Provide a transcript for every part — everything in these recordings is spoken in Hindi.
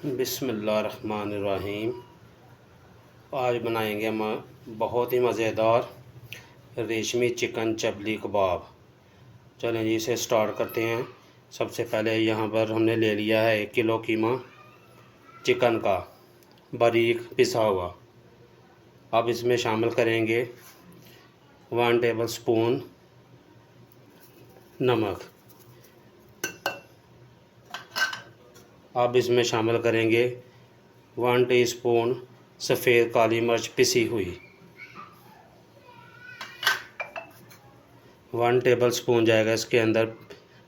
बिस्मिल्लाहिर्रहमानिर्रहीम। आज बनाएंगे हम बहुत ही मज़ेदार रेशमी चिकन चपली कबाब। चलें जी, इसे स्टार्ट करते हैं। सबसे पहले यहाँ पर हमने ले लिया है 1 किलो कीमा चिकन का, बारीक पिसा हुआ। अब इसमें शामिल करेंगे 1 टेबल स्पून नमक। अब इसमें शामिल करेंगे 1 टीस्पून सफ़ेद काली मिर्च पिसी हुई, 1 टेबल स्पून जाएगा इसके अंदर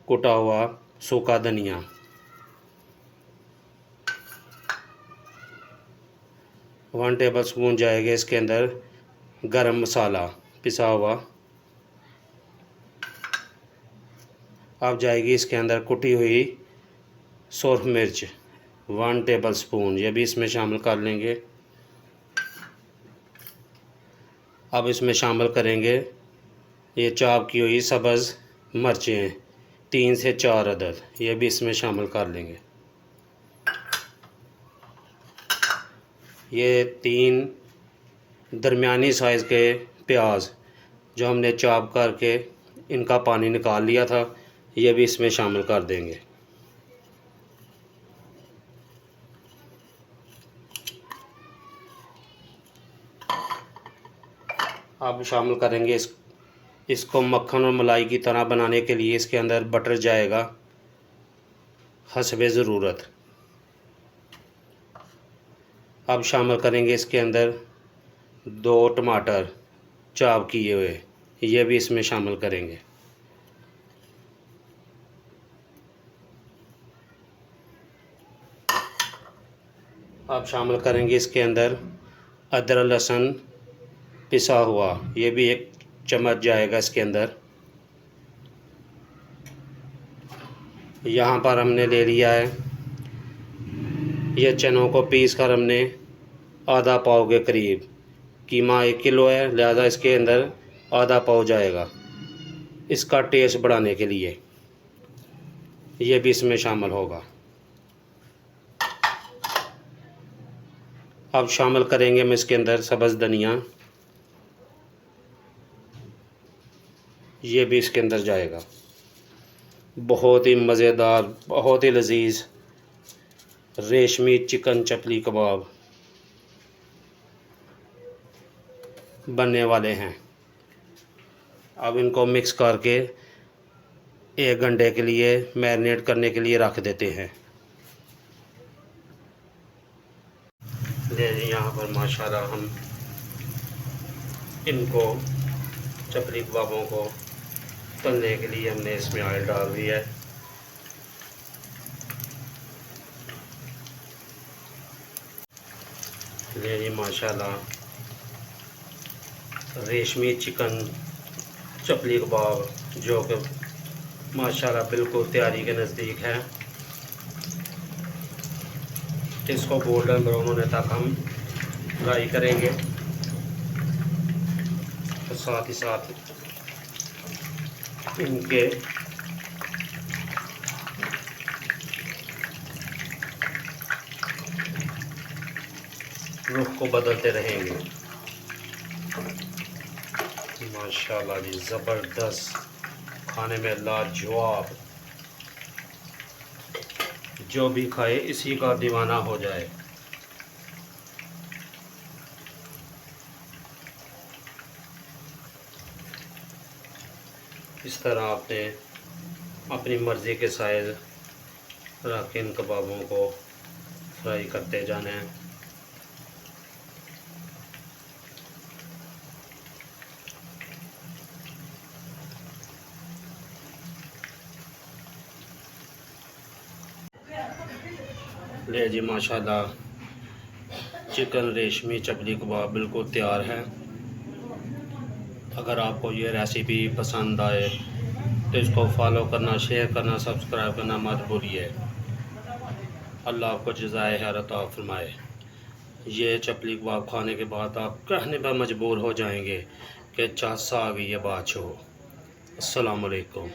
कुटा हुआ सूखा धनिया, 1 टेबल स्पून जाएगा इसके अंदर गरम मसाला पिसा हुआ। अब जाएगी इसके अंदर कुटी हुई सुरख मिर्च 1 टेबल स्पून, ये भी इसमें शामिल कर लेंगे। अब इसमें शामिल करेंगे ये चॉप की हुई सब्ज़ मिर्चें 3 से 4 अदद, ये भी इसमें शामिल कर लेंगे। ये 3 दरमियानी साइज़ के प्याज जो हमने चॉप करके इनका पानी निकाल लिया था, ये भी इसमें शामिल कर देंगे। अब शामिल करेंगे इसको मक्खन और मलाई की तरह बनाने के लिए इसके अंदर बटर जाएगा हस्बे ज़रूरत। अब शामिल करेंगे इसके अंदर 2 टमाटर चॉप किए हुए, ये भी इसमें शामिल करेंगे। अब शामिल करेंगे इसके अंदर अदरक लहसुन पिसा हुआ, ये भी 1 चम्मच जाएगा इसके अंदर। यहाँ पर हमने ले लिया है ये चनों को पीस कर हमने आधा पाव के करीब, कीमा 1 किलो है लिहाजा इसके अंदर आधा पाव जाएगा इसका टेस्ट बढ़ाने के लिए, ये भी इसमें शामिल होगा। अब शामिल करेंगे हम इसके अंदर सब्ज़ धनिया, ये भी इसके अंदर जाएगा। बहुत ही मज़ेदार, बहुत ही लजीज रेशमी चिकन चपली कबाब बनने वाले हैं। अब इनको मिक्स करके 1 घंटे के लिए मैरिनेट करने के लिए रख देते हैं। यहाँ पर माशाल्लाह हम इनको चपली कबाबों को तलने के लिए हमने इसमें ऑयल डाल दिया है। ये माशाल्लाह रेशमी चिकन चपली कबाब जो कि माशाल्लाह बिल्कुल तैयारी के नज़दीक है। इसको गोल्डन ब्राउन होने तक हम फ्राई करेंगे, तो साथ ही साथ इनके रुख को बदलते रहेंगे। माशाल्लाह जी, ज़बरदस्त, खाने में लाजवाब, जो भी खाए इसी का दीवाना हो जाए। इस तरह आपने अपनी मर्ज़ी के साइज़ रख के इन कबाबों को फ्राई करते जाना है। ले जी माशाल्लाह चिकन रेशमी चपली कबाब बिल्कुल तैयार है। अगर आपको ये रेसिपी पसंद आए तो इसको फॉलो करना, शेयर करना, सब्सक्राइब करना मत भूलिए। अल्लाह आपको जज़ाए खैर अता फरमाए। ये चपली कबाब खाने के बाद आप कहने पर मजबूर हो जाएंगे कि चासा आ गई है बादशाह। अस्सलाम वालेकुम।